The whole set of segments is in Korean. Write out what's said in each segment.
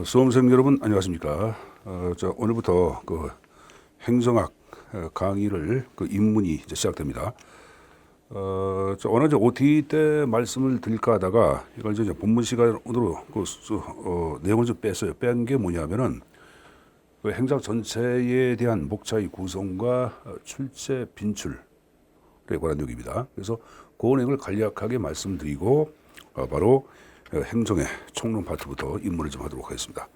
수험생 여러분 안녕하십니까? 오늘부터 그 행정학 강의를 그 입문이 이제 시작됩니다. 오늘 이제 OT 때 말씀을 드릴까 하다가 이걸 이제 본문 시간으로 내용을 좀 뺐어요. 뺀 게 뭐냐면은 그 행정 전체에 대한 목차의 구성과 출제 빈출에 관한 내용입니다. 그래서 그 내용을 간략하게 말씀드리고 바로 행정의 총론 파트부터 입문을 좀 하도록 하겠습니다.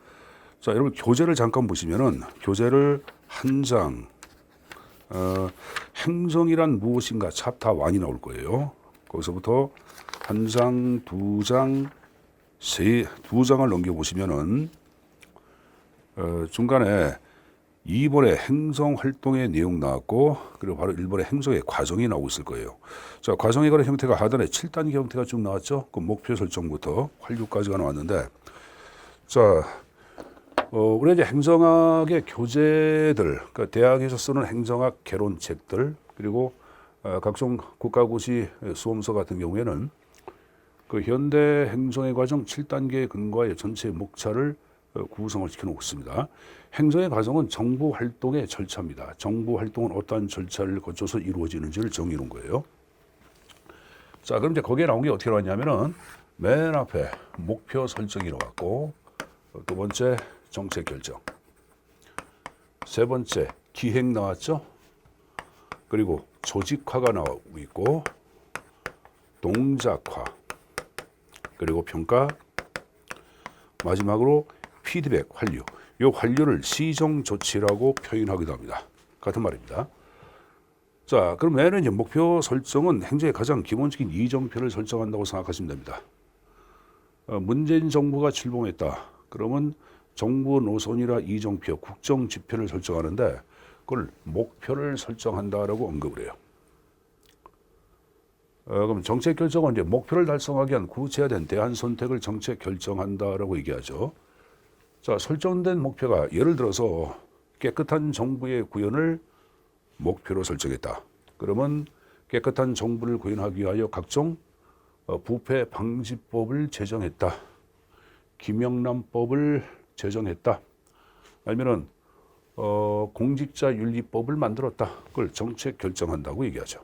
자, 여러분 교재를 잠깐 보시면은 교재를 한 장, 행정이란 무엇인가 챕터 1이 나올 거예요. 거기서부터 한 장, 두 장, 두 장을 넘겨 보시면은 중간에 2번에 행정 활동의 내용 나왔고, 그리고 바로 1번에 행정의 과정이 나오고 있을 거예요. 자, 과정에 관한 형태가 하단에 7단계 형태가 쭉 나왔죠. 그 목표 설정부터 활류까지가 나왔는데, 자, 우리 이제 행정학의 교재들, 그러니까 대학에서 쓰는 행정학 개론책들, 그리고 각종 국가고시 수험서 같은 경우에는 그 현대 행정의 과정 7단계 근거의 전체 목차를 구성을 시켜놓고 있습니다. 행정의 과정은 정부 활동의 절차입니다. 정부 활동은 어떠한 절차를 거쳐서 이루어지는지를 정해놓은 거예요. 자, 그럼 이제 거기에 나온 게 어떻게 나왔냐면은 맨 앞에 목표 설정이 나왔고, 두 번째 정책 결정, 세 번째 기획 나왔죠. 그리고 조직화가 나오고 있고, 동작화, 그리고 평가, 마지막으로 피드백, 환류. 이 환류를 시정 조치라고 표현하기도 합니다. 같은 말입니다. 자, 그럼 얘는 이제 목표 설정은 행정의 가장 기본적인 이정표를 설정한다고 생각하시면 됩니다. 문재인 정부가 출범했다. 그러면 정부 노선이라 이정표, 국정 지표를 설정하는데 그걸 목표를 설정한다라고 언급을 해요. 그럼 정책 결정은 이제 목표를 달성하기 위한 구체화된 대안 선택을 정책 결정한다라고 얘기하죠. 자, 설정된 목표가 예를 들어서 깨끗한 정부의 구현을 목표로 설정했다. 그러면 깨끗한 정부를 구현하기 위하여 각종 부패 방지법을 제정했다. 김영란법을 제정했다. 아니면은 공직자 윤리법을 만들었다. 그걸 정책 결정한다고 얘기하죠.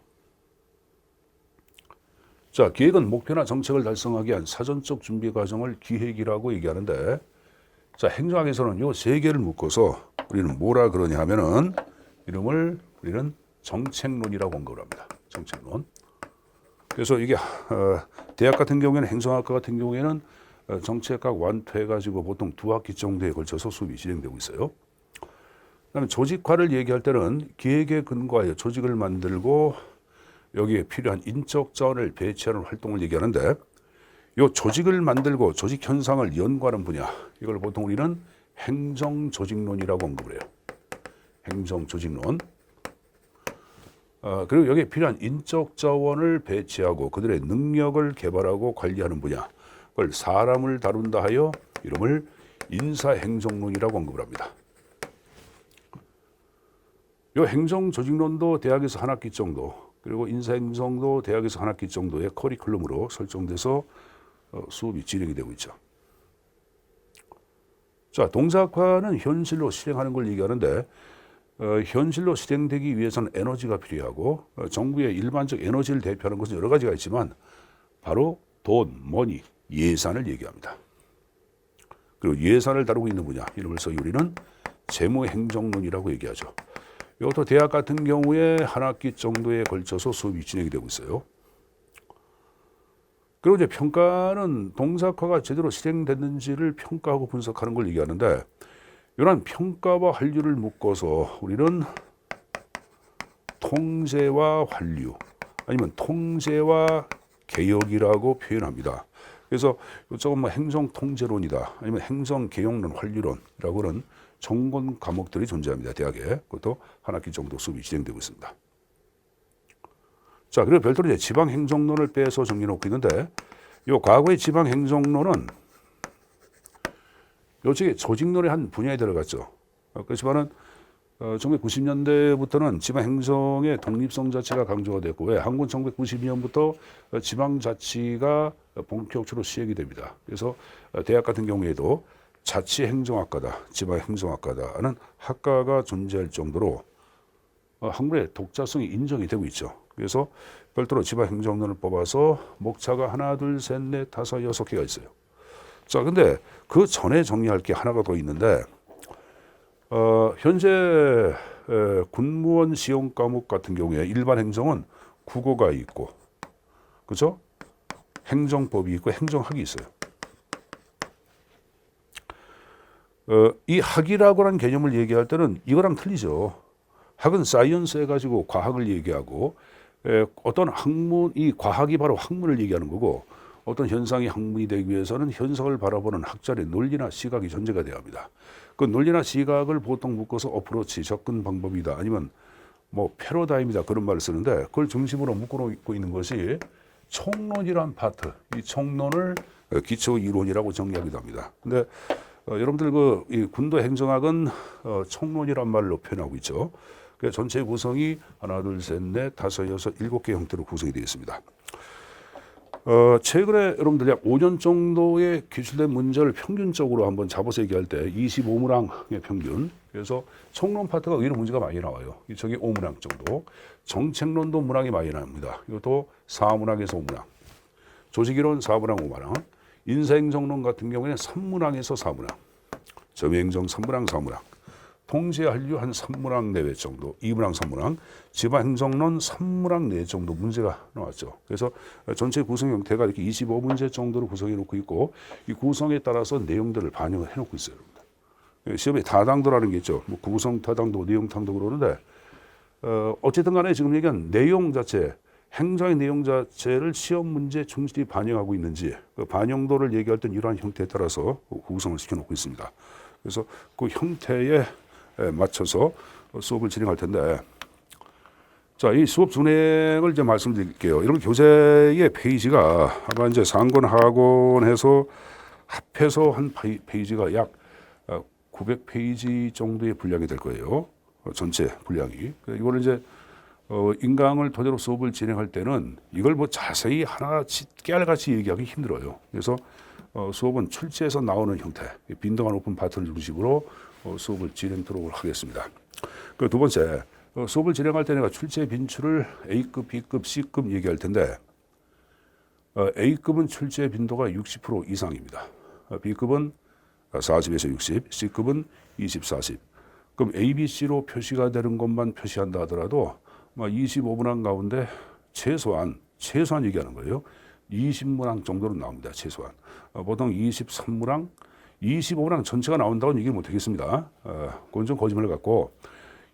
자, 기획은 목표나 정책을 달성하기 위한 사전적 준비 과정을 기획이라고 얘기하는데, 자, 행정학에서는 요 세 개를 묶어서 우리는 뭐라 그러냐 하면은 이름을 우리는 정책론이라고 언급을 합니다. 정책론. 그래서 이게 대학 같은 경우에는 행정학과 같은 경우에는 정책학 완투해가지고 보통 2학기 정도에 걸쳐서 수업이 진행되고 있어요. 그다음에 조직화를 얘기할 때는 기획에 근거하여 조직을 만들고 여기에 필요한 인적 자원을 배치하는 활동을 얘기하는데, 이 조직을 만들고 조직 현상을 연구하는 분야, 이걸 보통 우리는 행정조직론이라고 언급을 해요. 행정조직론. 그리고 여기에 필요한 인적 자원을 배치하고 그들의 능력을 개발하고 관리하는 분야, 그걸 사람을 다룬다 하여 이름을 인사행정론이라고 언급을 합니다. 이 행정조직론도 대학에서 한 학기 정도, 그리고 인사행정도 대학에서 한 학기 정도의 커리큘럼으로 설정돼서 수업이 진행이 되고 있죠. 자, 동작화는 현실로 실행하는 걸 얘기하는데, 현실로 실행되기 위해서는 에너지가 필요하고, 정부의 일반적 에너지를 대표하는 것은 여러 가지가 있지만 바로 돈, 머니, 예산을 얘기합니다. 그리고 예산을 다루고 있는 분야, 이름을 써 우리는 재무행정론이라고 얘기하죠. 이것도 대학 같은 경우에 한 학기 정도에 걸쳐서 수업이 진행이 되고 있어요. 그리고 이제 평가는 동작화가 제대로 실행됐는지를 평가하고 분석하는 걸 얘기하는데, 이런 평가와 환류를 묶어서 우리는 통제와 환류, 아니면 통제와 개혁이라고 표현합니다. 그래서 이쪽은 뭐 행정통제론이다, 아니면 행정개혁론, 환류론이라고 하는 전공 과목들이 존재합니다. 대학에. 그것도 한 학기 정도 수업이 진행되고 있습니다. 자, 그리고 별도로 이제 지방행정론을 빼서 정리해놓고 있는데, 요 과거의 지방행정론은 요쪽에 조직론의 한 분야에 들어갔죠. 그렇지만은 1990년대부터는 지방행정의 독립성 자체가 강조가 됐고, 왜? 한군 1992년부터 지방자치가 본격적으로 시행이 됩니다. 그래서 대학 같은 경우에도 자치행정학과다, 지방행정학과다는 학과가 존재할 정도로 학문의 독자성이 인정이 되고 있죠. 그래서 별도로 지방행정론을 뽑아서 목차가 하나, 둘, 셋, 넷, 다섯, 여섯 개가 있어요. 자, 근데 그 전에 정리할 게 하나가 더 있는데, 현재 군무원 시험 과목 같은 경우에 일반 행정은 국어가 있고, 그렇죠? 행정법이 있고 행정학이 있어요. 이 학이라고 하는 개념을 얘기할 때는 이거랑 틀리죠. 학은 사이언스 해가지고 과학을 얘기하고, 어떤 학문, 이 과학이 바로 학문을 얘기하는 거고, 어떤 현상이 학문이 되기 위해서는 현상을 바라보는 학자의 논리나 시각이 존재가 돼야 합니다. 그 논리나 시각을 보통 묶어서 어프로치, 접근 방법이다, 아니면 뭐 패러다임이다, 그런 말을 쓰는데, 그걸 중심으로 묶어놓고 있는 것이 총론이란 파트, 이 총론을 기초 이론이라고 정의하기도 합니다. 근데 여러분들 이 군도 행정학은 총론이란 말로 표현하고 있죠. 그 전체 구성이 하나, 둘, 셋, 넷, 다섯, 여섯, 일곱 개 형태로 구성이 되어 있습니다. 최근에 여러분들 약 5년 정도의 기출된 문제를 평균적으로 한번 잡아서 얘기할 때 25문항의 평균. 그래서 총론 파트가 의외로 문제가 많이 나와요. 저기 5문항 정도. 정책론도 문항이 많이 나옵니다. 이것도 4문항에서 5문항. 조직이론 4문항, 5문항. 인사행정론 같은 경우에는 3문항에서 4문항. 점유행정 3문항, 4문항. 통제한류 한 3문항 내외 정도, 2문항, 3문항, 지방행정론 3문항 내외 정도 문제가 나왔죠. 그래서 전체 구성 형태가 이렇게 25문제 정도로 구성해 놓고 있고, 이 구성에 따라서 내용들을 반영을 해 놓고 있어요. 시험에 다당도라는 게 있죠. 뭐 구성 다당도, 내용 탐도 그러는데, 어쨌든 간에 지금 얘기한 내용 자체, 행정의 내용 자체를 시험 문제 충실히 반영하고 있는지, 그 반영도를 얘기할 땐 이러한 형태에 따라서 구성을 시켜놓고 있습니다. 그래서 그 형태에 맞춰서 수업을 진행할 텐데, 자, 이 수업 진행을 이제 말씀드릴게요. 이런 교재의 페이지가 아마 이제 상권하권해서 합해서 한 페이지가 약 900페이지 정도의 분량이 될 거예요. 전체 분량이. 이거를 이제 인강을 토대로 수업을 진행할 때는 이걸 뭐 자세히 하나같이 깨알같이 얘기하기 힘들어요. 그래서 수업은 출제에서 나오는 형태, 빈도가 높은 파트를 중심으로 수업을 진행토록 하겠습니다. 그 두 번째, 수업을 진행할 때 내가 출제 빈출을 A급, B급, C급 얘기할 텐데, A급은 출제 빈도가 60% 이상입니다. B급은 40에서 60, C급은 20, 40. 그럼 A, B, C로 표시가 되는 것만 표시한다 하더라도 25문항 가운데 최소한 얘기하는 거예요. 20문항 정도는 나옵니다. 최소한. 보통 23문항, 25문항 전체가 나온다고는 얘기를 못하겠습니다. 그건 좀 거짓말을 갖고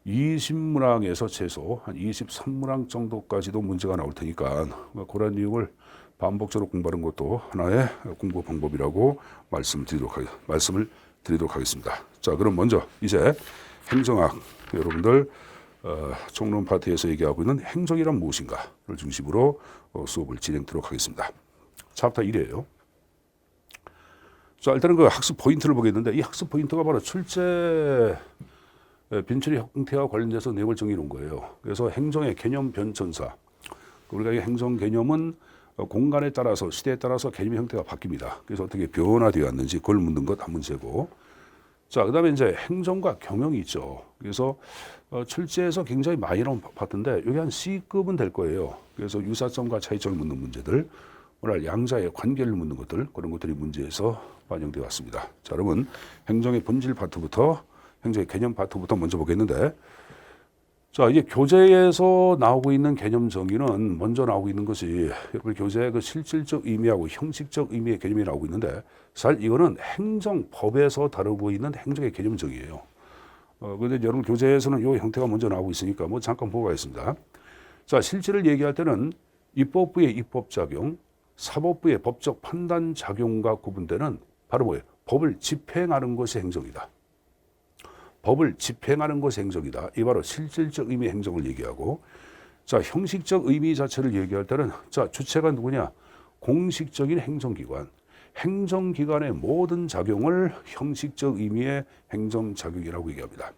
20문항에서 최소 한 23문항 정도까지도 문제가 나올 테니까 그런 내용을 반복적으로 공부하는 것도 하나의 공부 방법이라고 말씀을 드리도록 하겠습니다. 자, 그럼 먼저 이제 행정학, 여러분들 총론 파트에서 얘기하고 있는 행정이란 무엇인가를 중심으로 수업을 진행하도록 하겠습니다. 챕터 1이에요. 자, 일단은 그 학습 포인트를 보겠는데, 이 학습 포인트가 바로 출제 빈출의 형태와 관련돼서 내용을 정해 놓은 거예요. 그래서 행정의 개념 변천사. 우리가 이 행정 개념은 공간에 따라서, 시대에 따라서 개념의 형태가 바뀝니다. 그래서 어떻게 변화되어 왔는지 그걸 묻는 것 한 문제고. 자, 그 다음에 이제 행정과 경영이 있죠. 그래서 출제에서 굉장히 많이 나온 파트인데, 여기 한 C급은 될 거예요. 그래서 유사점과 차이점을 묻는 문제들, 오늘 양자의 관계를 묻는 것들, 그런 것들이 문제에서 반영되어 왔습니다. 자, 여러분, 행정의 본질 파트부터, 행정의 개념 파트부터 먼저 보겠는데, 자, 이제 교재에서 나오고 있는 개념 정의는 먼저 나오고 있는 것이, 여러분 교재의 그 실질적 의미하고 형식적 의미의 개념이 나오고 있는데, 사실 이거는 행정법에서 다루고 있는 행정의 개념 정의예요. 근데 여러분 교재에서는 이 형태가 먼저 나오고 있으니까 뭐 잠깐 보고 가겠습니다. 자, 실질을 얘기할 때는 입법부의 입법작용, 사법부의 법적 판단 작용과 구분되는 바로 뭐예요? 법을 집행하는 것이 행정이다. 법을 집행하는 것이 행정이다. 이 바로 실질적 의미의 행정을 얘기하고, 자, 형식적 의미 자체를 얘기할 때는, 자, 주체가 누구냐? 공식적인 행정기관. 행정기관의 모든 작용을 형식적 의미의 행정작용이라고 얘기합니다.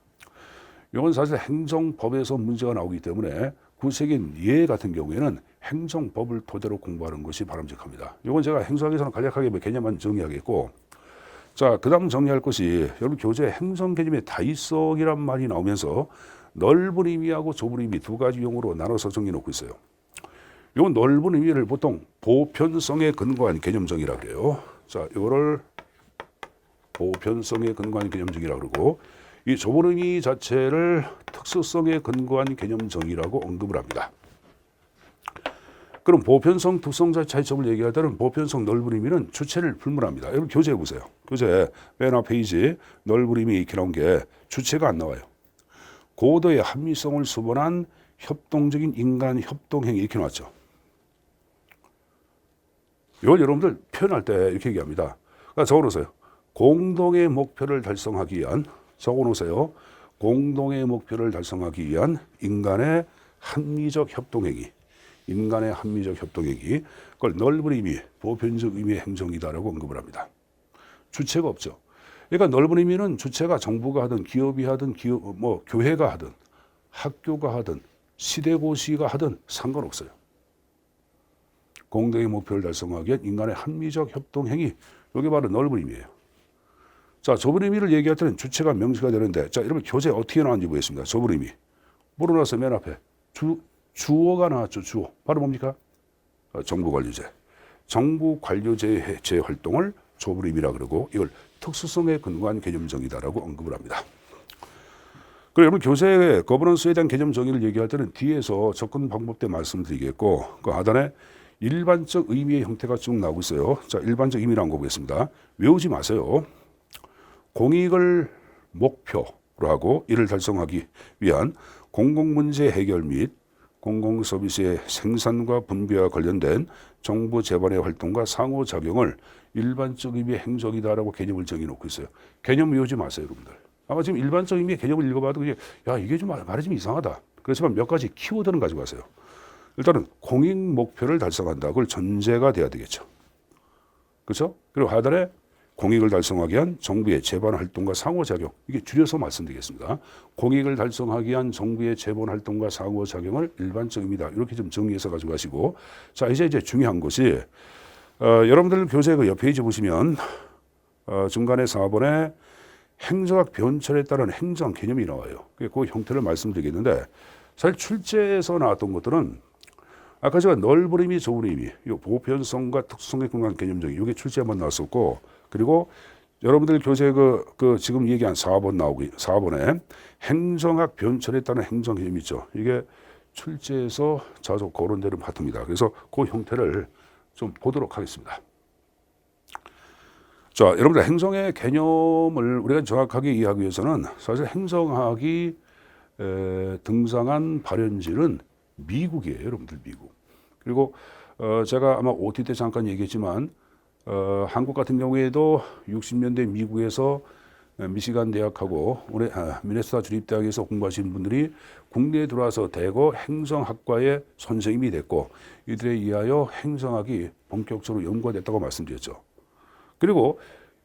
이건 사실 행정법에서 문제가 나오기 때문에 구체적인 예 같은 경우에는 행정법을 토대로 공부하는 것이 바람직합니다. 이건 제가 행정학에서는 간략하게 개념만 정의하겠고, 자, 그 다음 정리할 것이 여러분 교재 행성 개념의 다이성이란 말이 나오면서 넓은 의미하고 좁은 의미 두 가지 용어로 나눠서 정리해 놓고 있어요. 요 넓은 의미를 보통 보편성에 근거한 개념정의라 그래요. 자, 이거를 보편성에 근거한 개념정의라 그러고 이 좁은 의미 자체를 특수성에 근거한 개념정의라고 언급을 합니다. 그럼 보편성, 특성자 차이점을 얘기할 때는 보편성, 넓은 의미는 주체를 불문합니다. 여러분 교재 보세요. 교재 맨 앞 페이지 넓은 의미 이렇게 나온 게 주체가 안 나와요. 고도의 합리성을 수반한 협동적인 인간 협동행위 이렇게 나왔죠. 이걸 여러분들 표현할 때 이렇게 얘기합니다. 그러니까 적어놓으세요. 공동의 목표를 달성하기 위한 적어놓으세요. 공동의 목표를 달성하기 위한 인간의 합리적 협동행위. 인간의 합리적 협동행위. 그걸 넓은 의미, 보편적 의미의 행정이다라고 언급을 합니다. 주체가 없죠. 그러니까 넓은 의미는 주체가 정부가 하든 기업이 하든 교회가 하든 학교가 하든 시대고시가 하든 상관없어요. 공동의 목표를 달성하기 위한 인간의 합리적 협동 행위. 이게 바로 넓은 의미예요. 자, 좁은 의미를 얘기할 때는 주체가 명시가 되는데 자, 여러분 교재 어떻게 나왔는지 보겠습니다. 좁은 의미. 물어나서 맨 앞에 주어가 나왔죠. 주어. 바로 뭡니까? 정부 관료제. 정부 관료제의 활동을 좁은 의미라 그러고 이걸 특수성에 근거한 개념정의다라고 언급을 합니다. 그리고 여러분 교재의 거버넌스에 대한 개념 정의를 얘기할 때는 뒤에서 접근 방법 때 말씀드리겠고 그 하단에 일반적 의미의 형태가 쭉 나오고 있어요. 자, 일반적 의미라는 거 보겠습니다. 외우지 마세요. 공익을 목표로 하고 이를 달성하기 위한 공공문제 해결 및 공공서비스의 생산과 분배와 관련된 정부 재반의 활동과 상호작용을 일반적 의미의 행정이다라고 개념을 정해놓고 있어요. 개념 외우지 마세요, 여러분들. 아마 지금 일반적 의미의 개념을 읽어봐도 그냥 야 이게 좀 말이 좀 이상하다. 그렇지만 몇 가지 키워드는 가지고 가세요. 일단은 공익 목표를 달성한다. 그걸 전제가 돼야 되겠죠. 그렇죠? 그리고 하단에 공익을 달성하기 위한 정부의 재반 활동과 상호작용. 이게 줄여서 말씀드리겠습니다. 공익을 달성하기 위한 정부의 재반 활동과 상호작용을 일반적 의미다. 이렇게 좀 정리해서 가지고 가시고 자 이제 중요한 것이 여러분들 교재 그 옆 페이지 보시면 중간에 4번에 행정학 변천에 따른 행정 개념이 나와요. 그 형태를 말씀드리겠는데 사실 출제에서 나왔던 것들은 아까 제가 넓은 의미, 좁은 의미, 이 보편성과 특수성에 근거한 개념적인 이게 출제만 나왔었고 그리고 여러분들 교재 그 지금 얘기한 4번에 행정학 변천에 따른 행정 개념이 있죠. 이게 출제에서 자주 거론되는 파트입니다. 그래서 그 형태를 좀 보도록 하겠습니다. 자, 여러분들 행정의 개념을 우리가 정확하게 이해하기 위해서는 사실 행정학이 등장한 발현지는 미국이에요, 여러분들 미국. 그리고 제가 아마 OT 때 잠깐 얘기했지만 한국 같은 경우에도 60년대 미국에서 미시간 대학하고 올해 미네소타 주립대학에서 공부하신 분들이 국내에 들어와서 대거 행정학과의 선생님이 됐고 이들에 의하여 행정학이 본격적으로 연구가 됐다고 말씀드렸죠. 그리고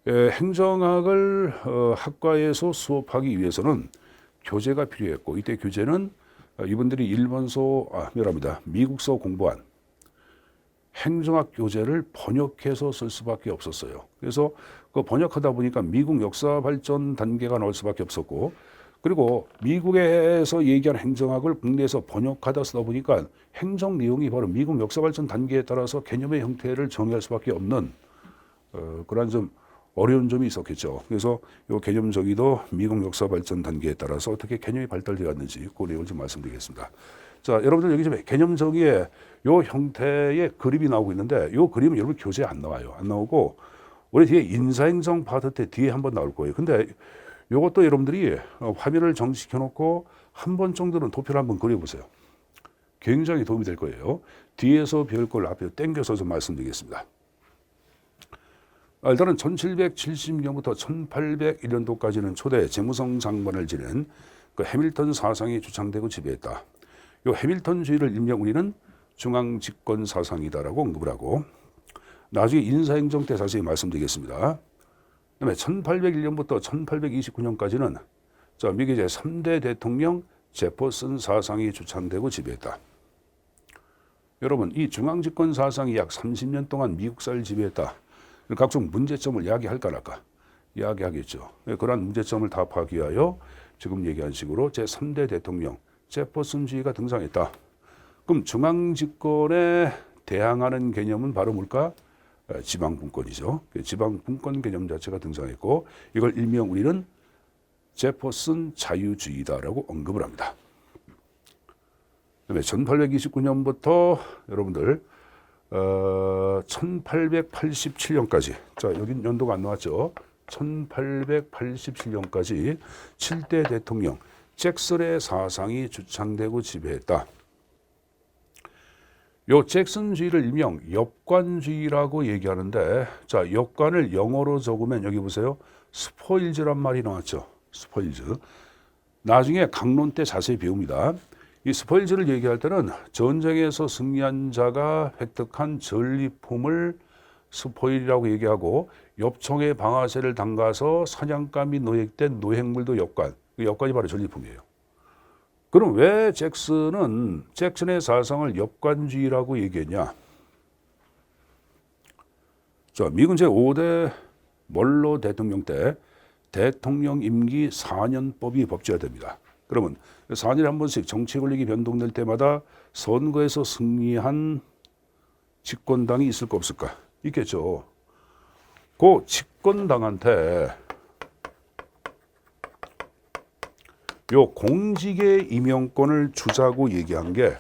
행정학을 학과에서 수업하기 위해서는 교재가 필요했고 이때 교재는 이분들이 미국서 공부한 행정학 교재를 번역해서 쓸 수밖에 없었어요. 그래서 그 번역하다 보니까 미국 역사 발전 단계가 나올 수밖에 없었고 그리고 미국에서 얘기한 행정학을 국내에서 번역하다 쓰다 보니까 행정 내용이 바로 미국 역사 발전 단계에 따라서 개념의 형태를 정의할 수밖에 없는 그런 좀 어려운 점이 있었겠죠. 그래서 이 개념 정의도 미국 역사 발전 단계에 따라서 어떻게 개념이 발달되어 왔는지 그 내용을 좀 말씀드리겠습니다. 자, 여러분들 여기 좀 개념 정의의 요 형태의 그림이 나오고 있는데 요 그림은 여러분 교재에 안 나와요. 안 나오고 우리 뒤에 인사행정 파트 때 뒤에 한번 나올 거예요. 근데 요것도 여러분들이 화면을 정식해 놓고 한 번 정도는 도표를 한번 그려보세요. 굉장히 도움이 될 거예요. 뒤에서 배울 걸 앞에 당겨서 좀 말씀드리겠습니다. 일단은 1770년부터 1801년도까지는 초대 재무성 장관을 지낸 그 해밀턴 사상이 주창되고 지배했다. 이 해밀턴주의를 일명 우리는 중앙집권 사상이다라고 언급을 하고 나중에 인사행정 때 자세히 말씀드리겠습니다. 그다음에 1801년부터 1829년까지는 미국의 제3대 대통령 제퍼슨 사상이 주창되고 지배했다. 여러분 이 중앙집권 사상이 약 30년 동안 미국사를 지배했다. 각종 문제점을 이야기할까 할까. 이야기하겠죠. 그러한 문제점을 답하기 위하여 지금 얘기한 식으로 제3대 대통령 제퍼슨주의가 등장했다. 그럼 중앙집권에 대항하는 개념은 바로 뭘까? 지방분권이죠. 지방분권 개념 자체가 등장했고 이걸 일명 우리는 제퍼슨 자유주의다라고 언급을 합니다. 그다음에 1829년부터 여러분들 1887년까지 자 여긴 연도가 안 나왔죠. 1887년까지 7대 대통령 잭슨의 사상이 주창되고 지배했다. 요 잭슨주의를 일명 역관주의라고 얘기하는데 자 역관을 영어로 적으면 여기 보세요. 스포일즈란 말이 나왔죠. 스포일즈. 나중에 강론 때 자세히 배웁니다. 이 스포일즈를 얘기할 때는 전쟁에서 승리한 자가 획득한 전리품을 스포일이라고 얘기하고 엽총의 방아쇠를 담가서 사냥감이 노획된 노획물도 역관. 그 역관이 바로 전리품이에요. 그럼 왜 잭슨은 잭슨의 사상을 역관주의라고 얘기했냐? 자, 미군 제5대 멀로 대통령 때 대통령 임기 4년법이 법제화됩니다. 그러면 4년에 한 번씩 정치 권력이 변동될 때마다 선거에서 승리한 집권당이 있을까 없을까? 있겠죠. 그 집권당한테 요 공직의 임명권을 주자고 얘기한 게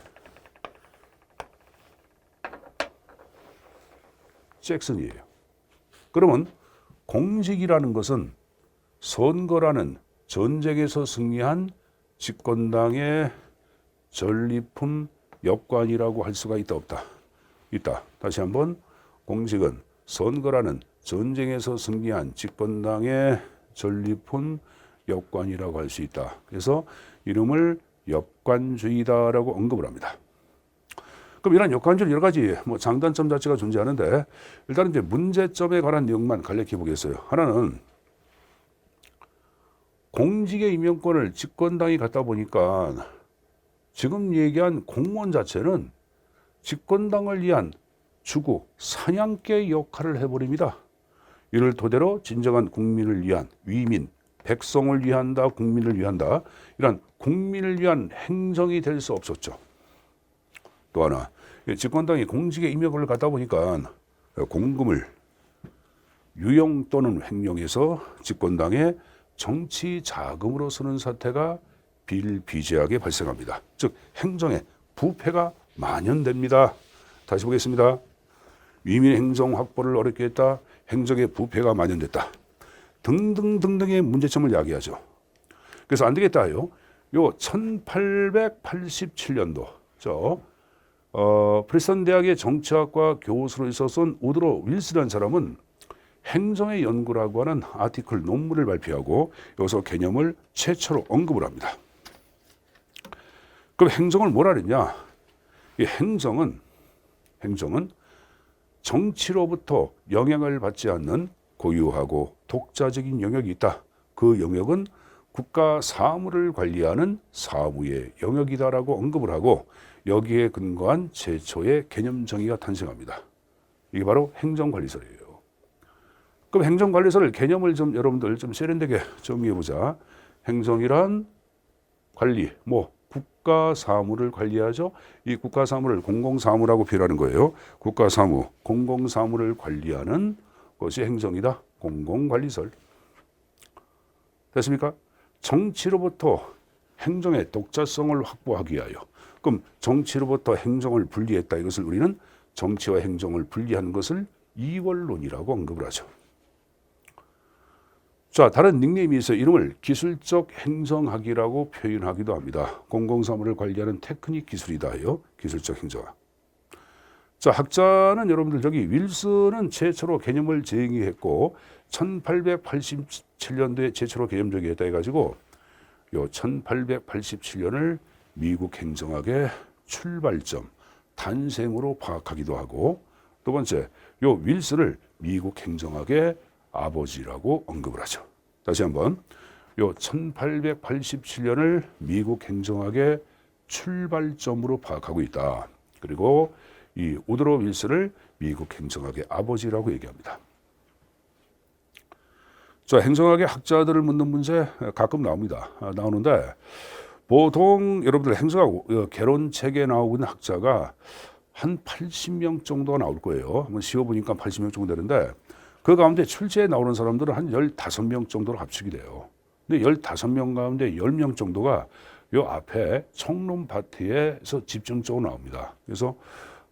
잭슨이에요. 그러면 공직이라는 것은 선거라는 전쟁에서 승리한 집권당의 전리품 역관이라고 할 수가 있다 없다? 있다. 다시 한번 공직은 선거라는 전쟁에서 승리한 집권당의 전리품 역관이라고 할 수 있다. 그래서 이름을 역관주의다라고 언급을 합니다. 그럼 이런 역관주의 여러 가지 장단점 자체가 존재하는데 일단은 이제 문제점에 관한 내용만 간략히 보겠어요. 하나는 공직의 임명권을 집권당이 갖다 보니까 지금 얘기한 공무원 자체는 집권당을 위한 주구, 사냥개 역할을 해버립니다. 이를 토대로 진정한 국민을 위한 위민, 백성을 위한다, 국민을 위한다. 이런 국민을 위한 행정이 될 수 없었죠. 또 하나, 집권당이 공직의 임명권을 갖다 보니까 공금을 유용 또는 횡령해서 집권당의 정치 자금으로 쓰는 사태가 비일비재하게 발생합니다. 즉 행정에 부패가 만연됩니다. 다시 보겠습니다. 위민 행정 확보를 어렵게 했다. 행정에 부패가 만연됐다. 등등등등의 문제점을 야기하죠. 그래서 안 되겠다요. 요 1887년도 프리스턴 대학의 정치학과 교수로 있었던 우드로 윌슨이라는 사람은 행정의 연구라고 하는 아티클 논문을 발표하고 여기서 개념을 최초로 언급을 합니다. 그럼 행정을 뭐라 그랬냐? 이 행정은 정치로부터 영향을 받지 않는 고유하고 독자적인 영역이 있다. 그 영역은 국가 사무를 관리하는 사무의 영역이다라고 언급을 하고 여기에 근거한 최초의 개념 정의가 탄생합니다. 이게 바로 행정관리설이에요. 그럼 행정관리설 개념을 좀 여러분들 좀 세련되게 정리해보자. 행정이란 관리, 국가 사무를 관리하죠. 이 국가 사무를 공공사무라고 표현하는 거예요. 국가 사무, 공공사무를 관리하는 것이 행정이다. 공공관리설. 됐습니까? 정치로부터 행정의 독자성을 확보하기 위하여. 그럼 정치로부터 행정을 분리했다. 이것을 우리는 정치와 행정을 분리하는 것을 이원론이라고 언급을 하죠. 자, 다른 닉네임이 있어요. 이름을 기술적 행정학이라고 표현하기도 합니다. 공공사무를 관리하는 테크닉 기술이다요. 기술적 행정학. 자, 학자는 여러분들 저기 윌슨은 최초로 개념을 제기했고 1887년도에 최초로 개념 제기했다 해가지고 요 1887년을 미국 행정학의 출발점, 탄생으로 파악하기도 하고 두 번째, 요 윌슨을 미국 행정학의 아버지라고 언급을 하죠. 다시 한번 요 1887년을 미국 행정학의 출발점으로 파악하고 있다. 그리고 이 우드로 윌슨을 미국 행정학의 아버지라고 얘기합니다. 자, 행정학의 학자들을 묻는 문제 가끔 나옵니다. 나오는데 보통 여러분들 행정학 개론책에 나오고 있는 학자가 한 80명 정도가 나올 거예요. 한번 씌워보니까 80명 정도 되는데 그 가운데 출제에 나오는 사람들은 한 15명 정도로 합치게 돼요. 근데 15명 가운데 10명 정도가 요 앞에 총론 파트에서 집중적으로 나옵니다. 그래서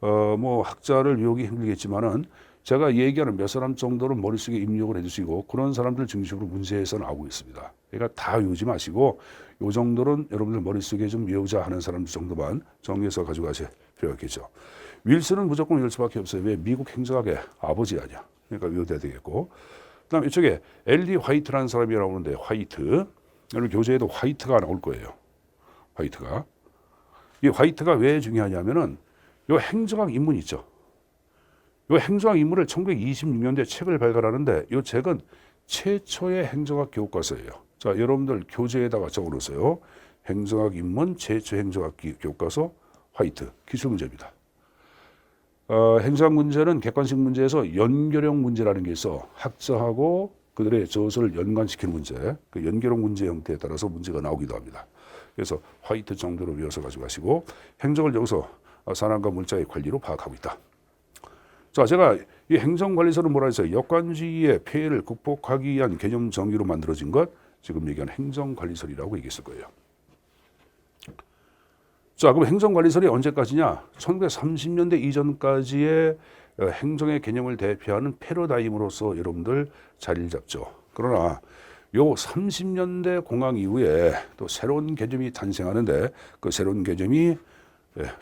뭐 학자를 외우기 힘들겠지만은 제가 얘기하는 몇 사람 정도는 머릿속에 입력을 해주시고 그런 사람들 중심으로 문제에서 나오고 있습니다. 그러니까 다 외우지 마시고 요 정도는 여러분들 머릿속에 좀 외우자 하는 사람들 정도만 정리해서 가져가실 필요가 있겠죠. 윌슨은 무조건 외울 수밖에 없어요. 왜? 미국 행정학의 아버지 아니야. 그러니까 외워야 되겠고. 그 다음에 이쪽에 엘리 화이트라는 사람이 나오는데 화이트. 여러분 교재에도 화이트가 나올 거예요. 화이트가. 이 화이트가 왜 중요하냐면은 요 행정학 인문 있죠. 요 행정학 인문을 1926년도에 책을 발간하는데 이 책은 최초의 행정학 교과서예요. 자, 여러분들 교재에다가 적어놓으세요. 행정학 인문 최초 행정학 교과서 화이트 기출 문제입니다. 행정학 문제는 객관식 문제에서 연결형 문제라는 게 있어. 학자하고 그들의 저서를 연관시키는 문제. 그 연결형 문제 형태에 따라서 문제가 나오기도 합니다. 그래서 화이트 정도로 외워서 가지고 가시고 행정을 여기서 사람과 물자의 관리로 파악하고 있다. 자, 제가 이 행정관리서는 뭐라 했어요? 역관주의의 폐해를 극복하기 위한 개념 정의로 만들어진 것, 지금 얘기하는 행정관리설이라고 얘기했을 거예요. 자, 그럼 행정관리설이 언제까지냐? 1930년대 이전까지의 행정의 개념을 대표하는 패러다임으로서 여러분들 자리를 잡죠. 그러나 요 30년대 공황 이후에 또 새로운 개념이 탄생하는데 그 새로운 개념이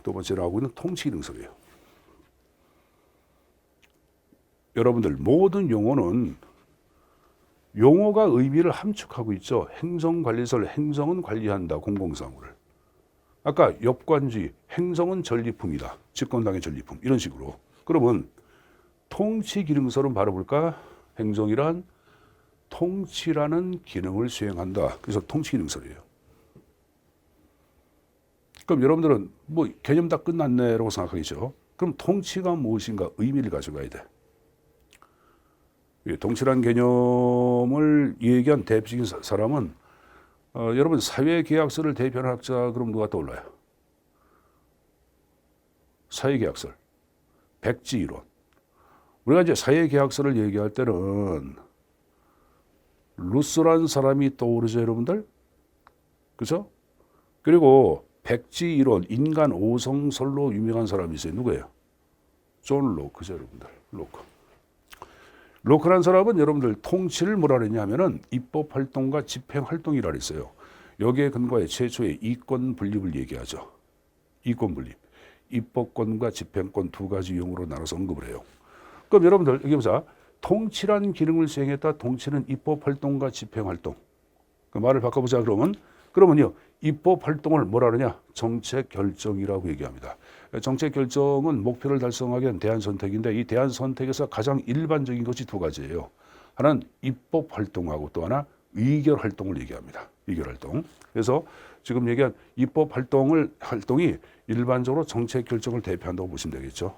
두 번째로 하고 있는 통치기능설이에요. 여러분들 모든 용어는 용어가 의미를 함축하고 있죠. 행정관리설, 행정은 관리한다, 공공사무를. 아까 역관주의, 행정은 전리품이다, 집권당의 전리품, 이런 식으로. 그러면 통치기능설은 바로 볼까? 행정이란 통치라는 기능을 수행한다. 그래서 통치기능설이에요. 그럼 여러분들은 뭐 개념 다 끝났네라고 생각하겠죠. 그럼 통치가 무엇인가 의미를 가져가야 돼. 통치란 개념을 얘기한 대표적인 사람은 여러분 사회계약서를 대표하는 학자 그럼 누가 떠올라요? 사회계약설, 백지이론. 우리가 이제 사회계약서를 얘기할 때는 루소라는 사람이 떠오르죠, 여러분들? 그렇죠? 그리고 백지이론, 인간 오성설로 유명한 사람이 있어요. 누구예요? 존 로크죠, 여러분들. 로크. 로크라는 사람은 여러분들 통치를 뭐라 그랬냐면은 입법 활동과 집행 활동이라 그랬어요. 여기에 근거해 최초의 이권 분립을 얘기하죠. 이권 분립. 입법권과 집행권 두 가지 유형으로 나눠서 언급을 해요. 그럼 여러분들 여기 보자. 통치란 기능을 수행했다. 통치는 입법 활동과 집행 활동. 그 말을 바꿔보자 그러면요. 입법 활동을 뭐라 그러냐? 정책 결정이라고 얘기합니다. 정책 결정은 목표를 달성하기 위한 대안 선택인데 이 대안 선택에서 가장 일반적인 것이 두 가지예요. 하나는 입법 활동하고 또 하나 의결 활동을 얘기합니다. 의결 활동. 그래서 지금 얘기한 입법 활동이 일반적으로 정책 결정을 대표한다고 보시면 되겠죠.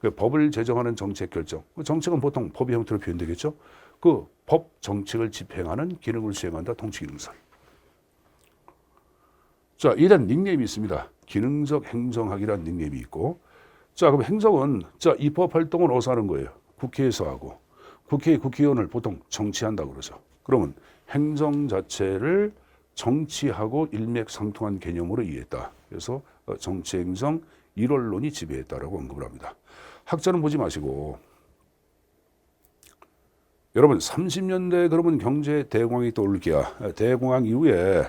그 법을 제정하는 정책 결정. 정책은 보통 법의 형태로 표현되겠죠. 그 법 정책을 집행하는 기능을 수행한다. 통치기능설. 자, 이런 닉네임이 있습니다. 기능적 행정학이라는 닉네임이 있고. 자, 그럼 행정은 입법 활동은 어디서 하는 거예요? 국회에서 하고. 국회의원을 보통 정치한다고 그러죠. 그러면 행정 자체를 정치하고 일맥상통한 개념으로 이해했다. 그래서 정치행정 일원론이 지배했다라고 언급을 합니다. 학자는 보지 마시고 여러분 30년대 그러면 경제 대공황이 떠오를 게야. 대공황 이후에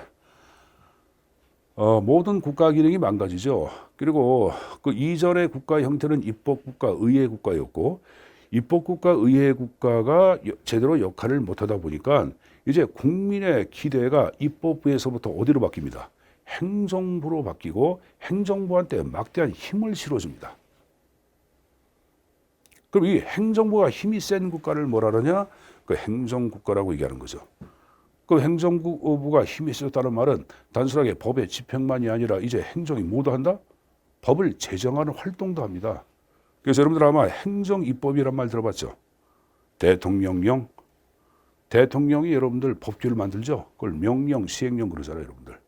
모든 국가 기능이 망가지죠. 그리고 그 이전의 국가 형태는 입법국가, 의회국가였고 입법국가, 의회국가가 제대로 역할을 못하다 보니까 이제 국민의 기대가 입법부에서부터 어디로 바뀝니다. 행정부로 바뀌고 행정부한테 막대한 힘을 실어줍니다. 그럼 이 행정부가 힘이 센 국가를 뭐라 그러냐? 그 행정국가라고 얘기하는 거죠. 그 행정부가 힘이 세졌다는 말은 단순하게 법의 집행만이 아니라 이제 행정이 뭐도 한다? 법을 제정하는 활동도 합니다. 그래서 여러분들 아마 행정입법이란 말 들어봤죠? 대통령령, 대통령이 여러분들 법규를 만들죠. 그걸 명령, 시행령 그러잖아요, 여러분들.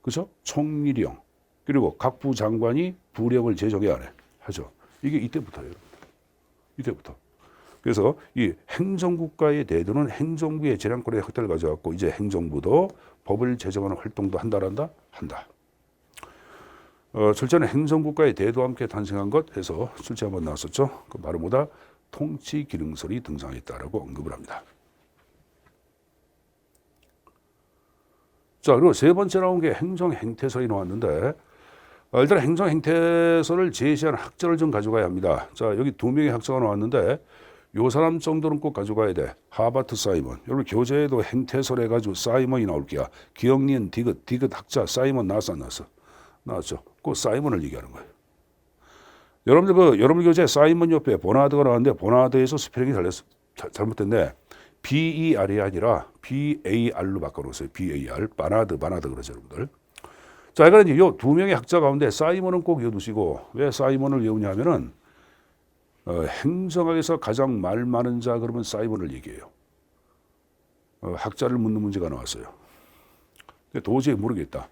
그죠? 총리령. 그리고 각부 장관이 부령을 제정해 안 해. 하죠. 이게 이때부터예요, 여러분들. 이때부터. 그래서 이 행정국가의 대도는 행정부의 재량권의 확대를 가져왔고 이제 행정부도 법을 제정하는 활동도 한다. 출제는 행정국가의 대도와 함께 탄생한 것 해서 출제 한번 나왔었죠. 그 바로 뭐다? 통치 기능설이 등장했다라고 언급을 합니다. 자, 그리고 세 번째 나온 게 행정 행태설이 나왔는데 일단 행정 행태설을 제시한 학자를 좀 가져가야 합니다. 자, 여기 두 명의 학자가 나왔는데 요 사람 정도는 꼭 가져가야 돼. 하버트 사이먼. 여러분 교재에도 행태설 해가지고 사이먼이 나올게요. 기억니은 디귿 학자 사이먼 나왔어 안 나왔어? 나왔죠. 그 사이먼을 얘기하는 거예요. 여러분들 여러분 교재 사이먼 옆에 보나드가 나왔는데 보나드에서 스페링이 잘못됐네. BER이 아니라 BAR로 바꿔놓았어요. BAR. 바나드 그러죠, 여러분들. 자, 이거는 이제 요 두 명의 학자 가운데 사이먼은 꼭 외워두시고 왜 사이먼을 외우냐면은 행정학에서 가장 말 많은 자 그러면 사이먼을 얘기해요. 학자를 묻는 문제가 나왔어요. 근데 도저히 모르겠다.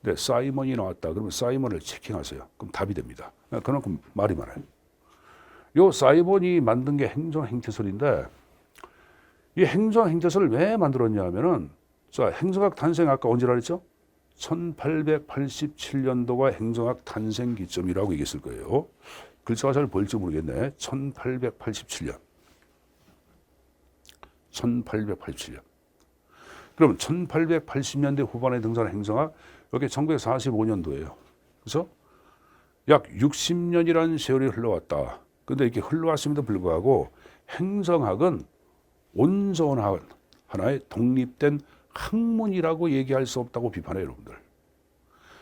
근데 사이먼이 나왔다. 그러면 사이먼을 체킹하세요. 그럼 답이 됩니다. 그만큼 말이 많아요. 요 사이먼이 만든 게 행정 행태설인데 이 행정 행태설을 왜 만들었냐 하면은 자, 행정학 탄생 아까 언제라 그랬죠? 1887년도가 행정학 탄생 기점이라고 얘기했을 거예요. 글자가 잘 보일지 모르겠네. 1887년. 그럼 1880년대 후반에 등장한 행정학, 여기 1945년도예요. 그래서 약 60년이라는 세월이 흘러왔다. 근데 이렇게 흘러왔음에도 불구하고 행정학은 온전한 하나의 독립된 학문이라고 얘기할 수 없다고 비판해요, 여러분들.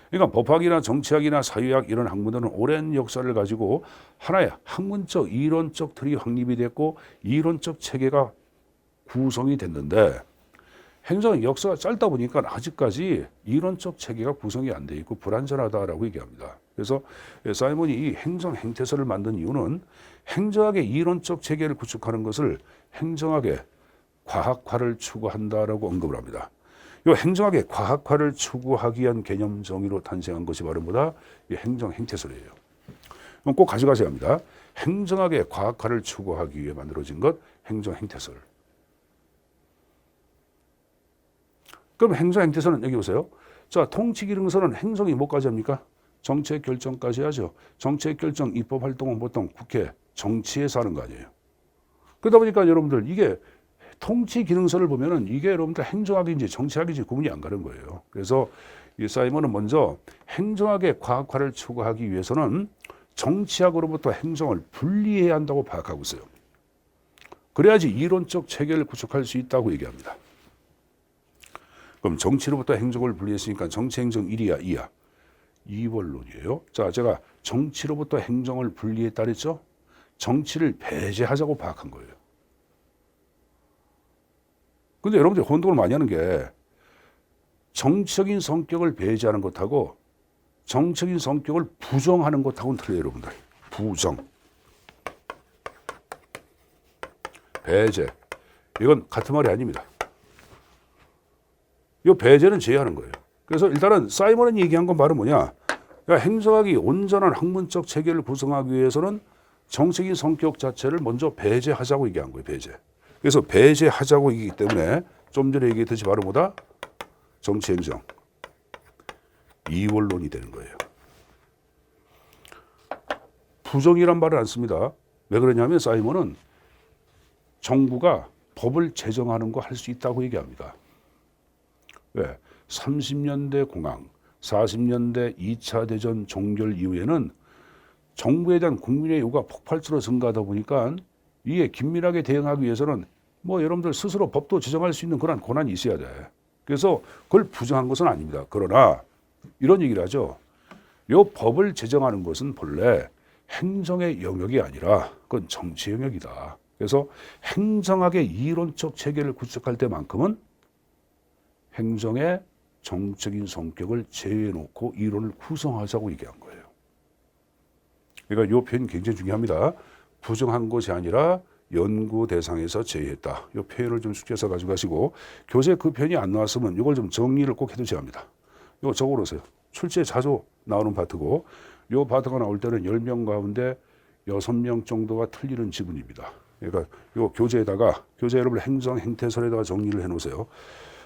그러니까 법학이나 정치학이나 사회학 이런 학문들은 오랜 역사를 가지고 하나의 학문적, 이론적 틀이 확립이 됐고 이론적 체계가 구성이 됐는데 행정의 역사가 짧다 보니까 아직까지 이론적 체계가 구성이 안 돼 있고 불완전하다라고 얘기합니다. 그래서 사이먼이 이 행정 행태설을 만든 이유는 행정학의 이론적 체계를 구축하는 것을 행정학의 과학화를 추구한다라고 언급을 합니다. 이 행정학의 과학화를 추구하기 위한 개념 정의로 탄생한 것이 바로 뭐다? 이 행정 행태설이에요. 그럼 꼭 가져가셔야 합니다. 행정학의 과학화를 추구하기 위해 만들어진 것, 행정 행태설. 그럼 행정 행태설은 여기 보세요. 자, 통치 기능설은 행정이 뭐까지 합니까? 정책 결정까지 하죠. 정책 결정, 입법 활동은 보통 국회, 정치에서 하는 거 아니에요. 그러다 보니까 여러분들 이게 통치 기능설을 보면은 이게 여러분들 행정학인지 정치학인지 구분이 안 가는 거예요. 그래서 이 사이먼은 먼저 행정학의 과학화를 추구하기 위해서는 정치학으로부터 행정을 분리해야 한다고 파악하고 있어요. 그래야지 이론적 체계를 구축할 수 있다고 얘기합니다. 그럼 정치로부터 행정을 분리했으니까 정치 행정 1이야 2야? 2원론이에요. 자, 제가 정치로부터 행정을 분리했다 그랬죠? 정치를 배제하자고 파악한 거예요. 근데 여러분들이 혼동을 많이 하는 게 정치적인 성격을 배제하는 것하고 정치적인 성격을 부정하는 것하고는 틀려요, 여러분들. 부정, 배제. 이건 같은 말이 아닙니다. 이 배제는 제외하는 거예요. 그래서 일단은 사이먼이 얘기한 건 바로 뭐냐? 그러니까 행정학이 온전한 학문적 체계를 구성하기 위해서는 정치적인 성격 자체를 먼저 배제하자고 얘기한 거예요, 배제. 그래서 배제하자고 얘기하기 때문에 좀 전에 얘기했듯이 바로 뭐다? 정치행정. 이원론이 되는 거예요. 부정이란 말을 안 씁니다. 왜 그러냐면 사이먼은 정부가 법을 제정하는 거 할 수 있다고 얘기합니다. 왜? 30년대 공황, 40년대 2차 대전 종결 이후에는 정부에 대한 국민의 요구가 폭발적으로 증가하다 보니까 이에 긴밀하게 대응하기 위해서는 뭐 여러분들 스스로 법도 제정할 수 있는 그런 권한이 있어야 돼. 그래서 그걸 부정한 것은 아닙니다. 그러나 이런 얘기를 하죠. 요 법을 제정하는 것은 본래 행정의 영역이 아니라 그건 정치 영역이다. 그래서 행정학의 이론적 체계를 구축할 때만큼은 행정의 정적인 성격을 제외해놓고 이론을 구성하자고 얘기한 거예요. 그러니까 이 표현 굉장히 중요합니다. 부정한 것이 아니라 연구 대상에서 제외했다. 이 표현을 좀 숙지해서 가져가시고 교재 그 편이 안 나왔으면 이걸 좀 정리를 꼭 해두셔야 합니다. 이거 적어놓으세요. 출제에 자주 나오는 파트고 이 파트가 나올 때는 10명 가운데 6명 정도가 틀리는 지분입니다. 그러니까 이 교재에다가 교재 여러분 행정 행태설에다가 정리를 해놓으세요.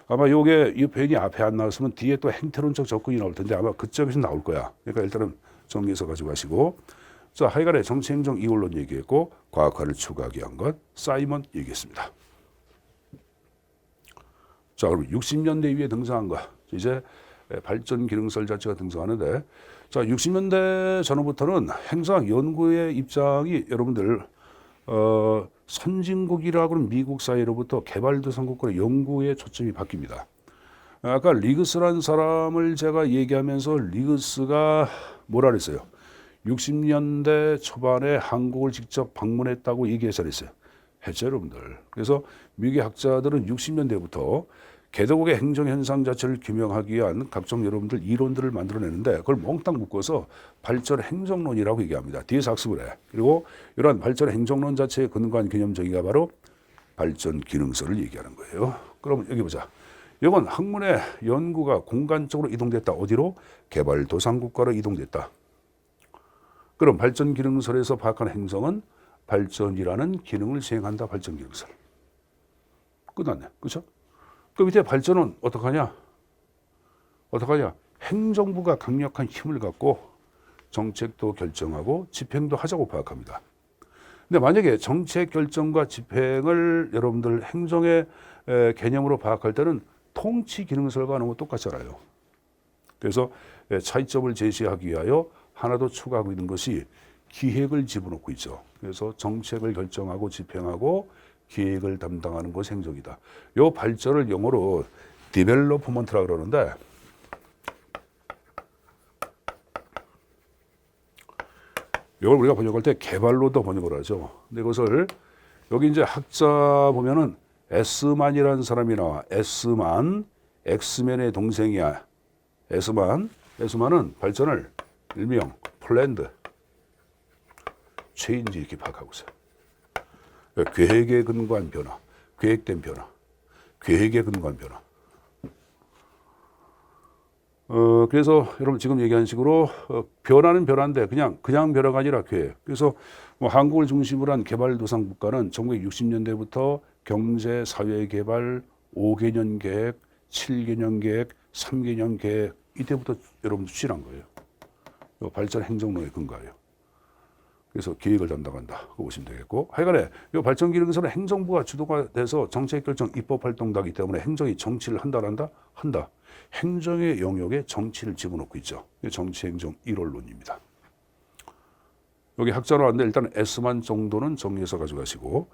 아마 요게 이 표현이 앞에 안 나왔으면 뒤에 또 행태론적 접근이 나올 텐데 아마 그쪽에서 나올 거야. 그러니까 일단은 정리해서 가져가시고 자 하여간에 정치행정 이원론 얘기했고 과학화를 추가하기 위한 것 사이먼 얘기했습니다. 자 그럼 60년대 이후에 등장한 거 이제 발전 기능설 자체가 등장하는데 자 60년대 전후부터는 행성학 연구의 입장이 여러분들 선진국이라고는 미국 사회로부터 개발도상국가의 연구의 초점이 바뀝니다. 아까 리그스라는 사람을 제가 얘기하면서 리그스가 뭐라 그랬어요? 60년대 초반에 한국을 직접 방문했다고 얘기해서 그랬어요. 했죠, 여러분들. 그래서 미국의 학자들은 60년대부터 개도국의 행정현상 자체를 규명하기 위한 각종 여러분들 이론들을 만들어내는데 그걸 몽땅 묶어서 발전 행정론이라고 얘기합니다. 뒤에서 학습을 해. 그리고 이러한 발전 행정론 자체의 근거한 개념 정의가 바로 발전 기능설을 얘기하는 거예요. 그럼 여기 보자. 이건 학문의 연구가 공간적으로 이동됐다. 어디로? 개발도상국가로 이동됐다. 그럼 발전 기능설에서 파악한 행성은 발전이라는 기능을 수행한다. 발전 기능설. 끝났네. 그렇죠? 그 밑에 발전은 어떡하냐? 행정부가 강력한 힘을 갖고 정책도 결정하고 집행도 하자고 파악합니다. 근데 만약에 정책 결정과 집행을 여러분들 행정의 개념으로 파악할 때는 통치 기능설과 너무 똑같잖아요. 그래서 차이점을 제시하기 위하여 하나 더 추가하고 있는 것이 기획을 집어넣고 있죠. 그래서 정책을 결정하고 집행하고 기획을 담당하는 것이 행정이다. 이 발전을 영어로 디벨로프먼트라고 그러는데 이걸 우리가 번역할 때 개발로도 번역을 하죠. 근데 이것을 여기 이제 학자 보면은 에스만이라는 사람이 나와. 에스만, 엑스맨의 동생이야. 에스만은 발전을 일명 플랜드, 체인지 이렇게 파악하고 있어요. 계획에 근거한 변화, 계획된 변화, 계획에 근거한 변화. 그래서 여러분 지금 얘기한 식으로 변화는 변화인데 그냥 변화가 아니라 계획. 그래서 뭐 한국을 중심으로 한 개발도상 국가는 1960년대부터 경제, 사회 개발, 5개년 계획, 7개년 계획, 3개년 계획 이때부터 여러분 추진한 거예요. 발전 행정론의 근거예요. 그래서 기획을 담당한다. 그거 보시면 되겠고. 하여간에 이 발전 기능설은 행정부가 주도가 돼서 정책 결정, 입법 활동하기 때문에 행정이 정치를 한다. 행정의 영역에 정치를 집어넣고 있죠. 정치 행정 1원론입니다. 여기 학자로 왔는데 일단 S만 정도는 정리해서 가져가시고.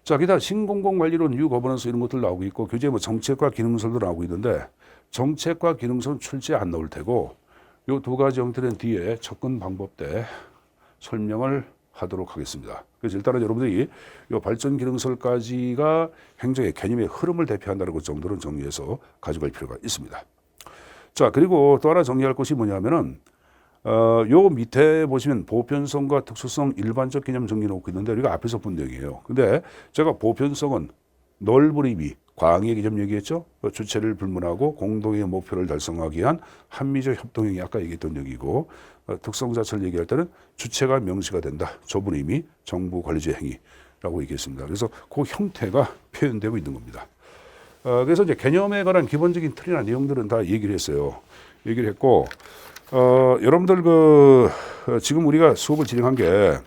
자, 기타 신공공관리론, 뉴거버넌스 이런 것들 나오고 있고 교재에 뭐 정책과 기능설도 나오고 있는데 정책과 기능설은 출제에 안 나올 테고 이 두 가지 형태는 뒤에 접근 방법 때 설명을 하도록 하겠습니다. 그래서 일단은 여러분들이 이 발전 기능설까지가 행정의 개념의 흐름을 대표한다는 것 정도는 정리해서 가져갈 필요가 있습니다. 자, 그리고 또 하나 정리할 것이 뭐냐면은 요 밑에 보시면 보편성과 특수성 일반적 개념 정리 놓고 있는데 우리가 앞에서 본 내용이에요. 근데 제가 보편성은 넓은 의미, 광의 개념 얘기했죠. 주체를 불문하고 공동의 목표를 달성하기 위한 한미적 협동행위 아까 얘기했던 얘기고 특성 자체를 얘기할 때는 주체가 명시가 된다. 좁은 의미, 정부 관리적 행위라고 얘기했습니다. 그래서 그 형태가 표현되고 있는 겁니다. 그래서 이제 개념에 관한 기본적인 틀이나 내용들은 다 얘기를 했어요. 얘기를 했고 여러분들 지금 우리가 수업을 진행한 게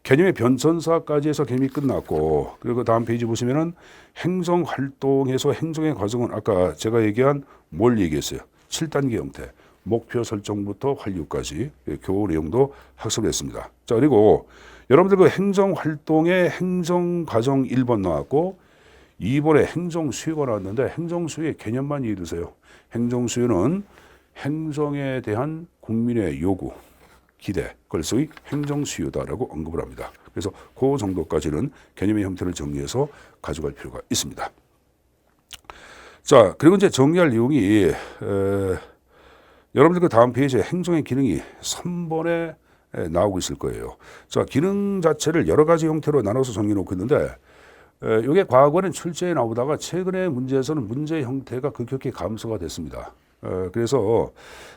개념의 변천사까지 해서 개념이 끝났고 그리고 그 다음 페이지 보시면은 행정 활동에서 행정의 과정은 아까 제가 얘기한 뭘 얘기했어요? 7단계 형태. 목표 설정부터 완료까지 교우 내용도 학습했습니다. 자, 그리고 여러분들 그 행정 활동의 행정 과정 1번 나왔고 2번에 행정 수요가 나왔는데 행정 수요의 개념만 이해해 두세요. 행정 수요는 행정에 대한 국민의 요구, 기대, 그걸 소위 행정 수요다라고 언급을 합니다. 그래서 그 정도까지는 개념의 형태를 정리해서 가져갈 필요가 있습니다. 자, 그리고 이제 정리할 내용이 여러분들 그 다음 페이지에 행정의 기능이 3번에 나오고 있을 거예요. 자, 기능 자체를 여러 가지 형태로 나눠서 정리해 놓고 있는데 이게 과거에는 출제에 나오다가 최근에 문제에서는 문제 형태가 급격히 감소가 됐습니다. 그래서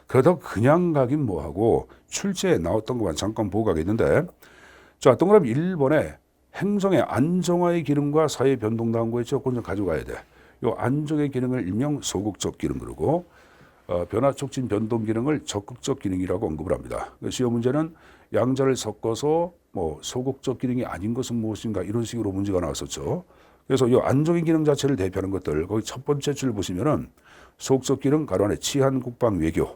그렇다고 그냥 가긴 뭐하고 출제에 나왔던 것만 잠깐 보고 가겠는데, 자, 동그라미 1번에 행성의 안정화의 기능과 사회 변동 나온 거 있죠? 그건 좀 가져가야 돼. 요 안정의 기능을 일명 소극적 기능, 그러고 변화 촉진 변동 기능을 적극적 기능이라고 언급을 합니다. 시험 문제는 양자를 섞어서 뭐 소극적 기능이 아닌 것은 무엇인가 이런 식으로 문제가 나왔었죠. 그래서 이 안정의 기능 자체를 대표하는 것들, 거기 첫 번째 줄 보시면은 소극적 기능 가로 안에 치안 국방 외교,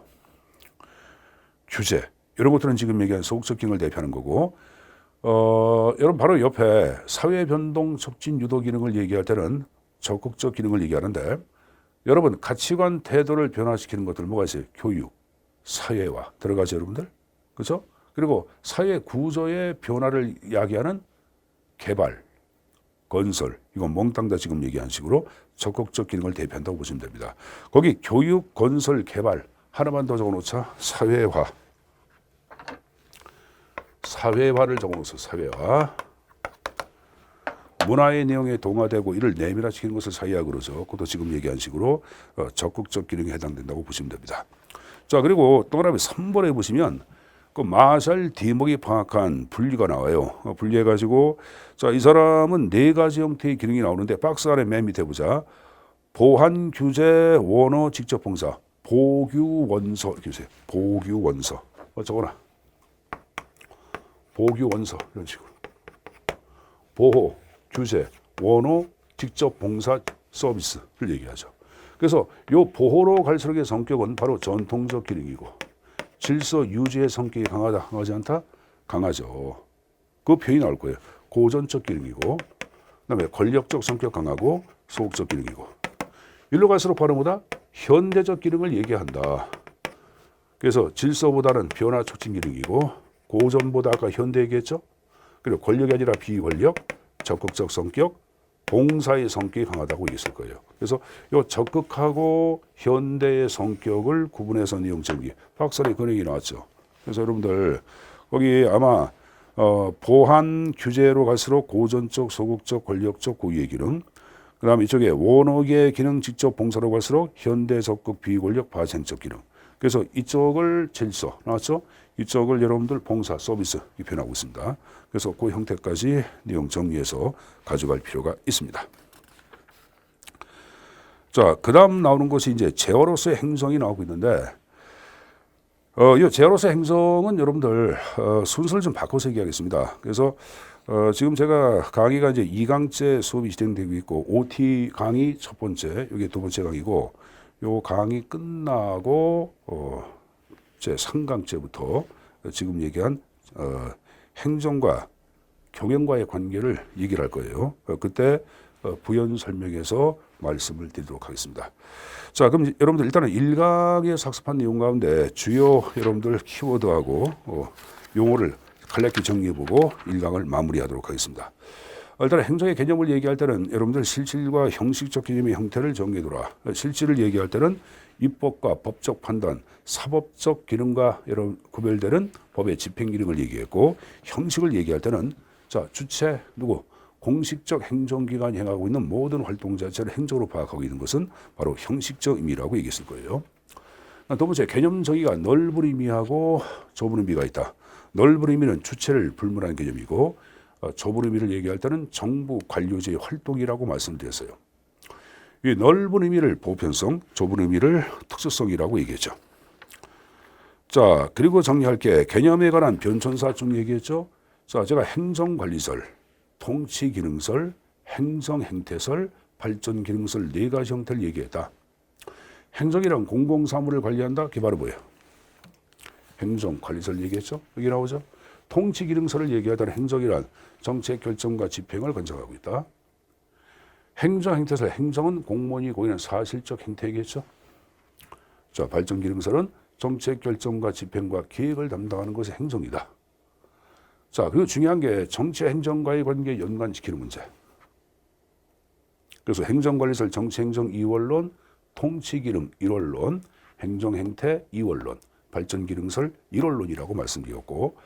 규제 이런 것들은 지금 얘기한 소극적 기능을 대표하는 거고, 여러분 바로 옆에 사회 변동 촉진 유도 기능을 얘기할 때는 적극적 기능을 얘기하는데, 여러분 가치관 태도를 변화시키는 것들 뭐가 있어요? 교육, 사회화 들어가죠, 여러분들. 그렇죠? 그리고 사회 구조의 변화를 이야기하는 개발, 건설, 이건 몽땅 다 지금 얘기한 식으로 적극적 기능을 대표한다고 보시면 됩니다. 거기 교육, 건설, 개발 하나만 더 적어놓자. 사회화. 사회화를 적어놓으세요. 사회화. 문화의 내용에 동화되고 이를 내밀화시키는 것을 사회화 그러죠. 그것도 지금 얘기한 식으로 적극적 기능에 해당된다고 보시면 됩니다. 자, 그리고 동그라미 3번에 보시면 그 마샬 디목이 파악한 분리가 나와요. 분리해가지고, 자, 이 사람은 네 가지 형태의 기능이 나오는데 박스 안에 맨 밑에 보자. 보한, 규제, 원어, 직접 봉사, 보규, 원서 이렇게 보세요. 보규, 원서. 적어놔. 보규, 원서 이런 식으로. 보호, 규제, 원호, 직접 봉사, 서비스를 얘기하죠. 그래서 이 보호로 갈수록의 성격은 바로 전통적 기능이고, 질서 유지의 성격이 강하다, 강하지 않다? 강하죠. 그 표현이 나올 거예요. 고전적 기능이고, 그다음에 권력적 성격 강하고, 소극적 기능이고. 일로 갈수록 바로 뭐다? 현대적 기능을 얘기한다. 그래서 질서보다는 변화 촉진 기능이고, 고전보다 아까 현대 얘기했죠? 그리고 권력이 아니라 비권력, 적극적 성격, 봉사의 성격이 강하다고 얘기했을 거예요. 그래서 이 적극하고 현대의 성격을 구분해서 내용 정리, 박사의 근행이 나왔죠. 그래서 여러분들 거기 아마 보한 규제로 갈수록 고전적, 소극적, 권력적 고유의 기능, 그 다음에 이쪽에 원어의 기능, 직접 봉사로 갈수록 현대, 적극, 비권력, 파생적 기능. 그래서 이쪽을 질서 나왔죠? 이쪽을 여러분들 봉사, 서비스 이 표현하고 있습니다. 그래서 그 형태까지 내용 정리해서 가져갈 필요가 있습니다. 자, 그 다음 나오는 것이 이제 제어로서의 행성이 나오고 있는데, 이 제어로서의 행성은 여러분들 순서를 좀 바꿔서 얘기하겠습니다. 그래서 지금 제가 강의가 이제 2강째 수업이 진행되고 있고, OT 강의 첫 번째, 이게 두 번째 강의고, 요 강의 끝나고 제 3강째부터 지금 얘기한 행정과 경영과의 관계를 얘기를 할 거예요. 그때 부연 설명해서 말씀을 드리도록 하겠습니다. 자, 그럼 여러분들 일단은 1강에서 학습한 내용 가운데 주요 여러분들 키워드하고 용어를 간략히 정리해보고 1강을 마무리하도록 하겠습니다. 일단 행정의 개념을 얘기할 때는 여러분들 실질과 형식적 개념의 형태를 정리해두라. 실질을 얘기할 때는 입법과 법적 판단, 사법적 기능과 여러 구별되는 법의 집행 기능을 얘기했고, 형식을 얘기할 때는 자, 주체 누구? 공식적 행정기관이 행하고 있는 모든 활동 자체를 행정으로 파악하고 있는 것은 바로 형식적 의미라고 얘기했을 거예요. 두 번째, 개념 정의가 넓은 의미하고 좁은 의미가 있다. 넓은 의미는 주체를 불문하는 개념이고, 좁은 의미를 얘기할 때는 정부 관료제의 활동이라고 말씀드렸어요. 이 넓은 의미를 보편성, 좁은 의미를 특수성이라고 얘기했죠. 자, 그리고 정리할 게 개념에 관한 변천사중 얘기했죠. 자, 제가 행정관리설, 통치기능설, 행정행태설, 발전기능설 네 가지 형태를 얘기했다. 행정이란 공공사무를 관리한다. 그게 바로 뭐예요? 행정관리설 얘기했죠. 여기 나오죠. 통치기능설을 얘기하다는 행정이란 정책 결정과 집행을 관장하고 있다. 행정행태설, 행정은 공무원이 고유한 사실적 행태이겠죠. 자, 발전기능설은 정책 결정과 집행과 계획을 담당하는 것이 행정이다. 자, 그리고 중요한 게 정치 행정과의 관계에 연관시키는 문제. 그래서 행정관리설, 정치행정 이원론, 통치기능 일원론, 행정행태 이원론, 발전기능설 일원론이라고 말씀드렸고,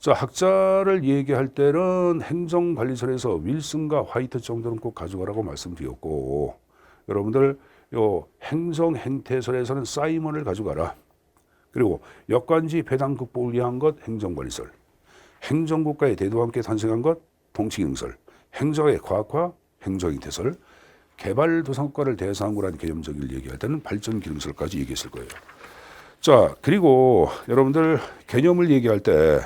자, 학자를 얘기할 때는 행정관리설에서 윌슨과 화이트 정도는 꼭 가져가라고 말씀드렸고, 여러분들 요 행정행태설에서는 사이먼을 가져가라. 그리고 역관지 배당 극복을 위한 것 행정관리설, 행정국가의 대도와 함께 탄생한 것 통치기능설, 행정의 과학화 행정행태설, 개발도상국가를 대상으로 한 개념적을 얘기할 때는 발전기능설까지 얘기했을 거예요. 자, 그리고 여러분들 개념을 얘기할 때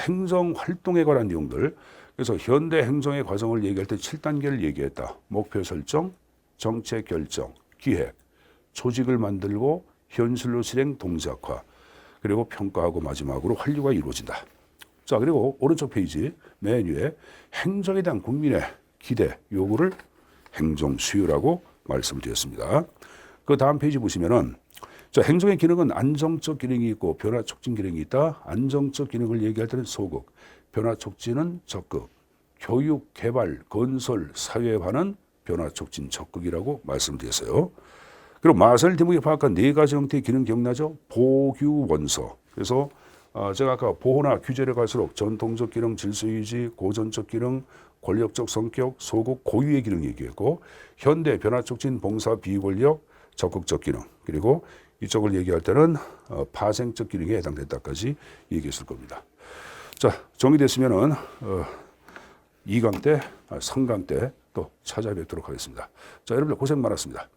행정활동에 관한 내용들, 그래서 현대 행정의 과정을 얘기할 때 7단계를 얘기했다. 목표 설정, 정책 결정, 기획, 조직을 만들고 현실로 실행 동작화, 그리고 평가하고 마지막으로 환류가 이루어진다. 자, 그리고 오른쪽 페이지 맨 위에 행정에 대한 국민의 기대, 요구를 행정 수요라고 말씀드렸습니다. 그 다음 페이지 보시면은 자, 행정의 기능은 안정적 기능이 있고 변화 촉진 기능이 있다. 안정적 기능을 얘기할 때는 소극, 변화 촉진은 적극, 교육, 개발, 건설, 사회화는 변화 촉진 적극이라고 말씀드렸어요. 그리고 마셀 디목이 파악한 네 가지 형태의 기능 기억나죠? 보규 원서. 그래서 제가 아까 보호나 규제를 갈수록 전통적 기능, 질서 유지, 고전적 기능, 권력적 성격, 소극, 고유의 기능 얘기했고, 현대 변화 촉진, 봉사, 비권력, 적극적 기능, 그리고 이쪽을 얘기할 때는 파생적 기능에 해당된다까지 얘기했을 겁니다. 자, 정리됐으면은 2강 때, 3강 때 또 찾아뵙도록 하겠습니다. 자, 여러분들 고생 많았습니다.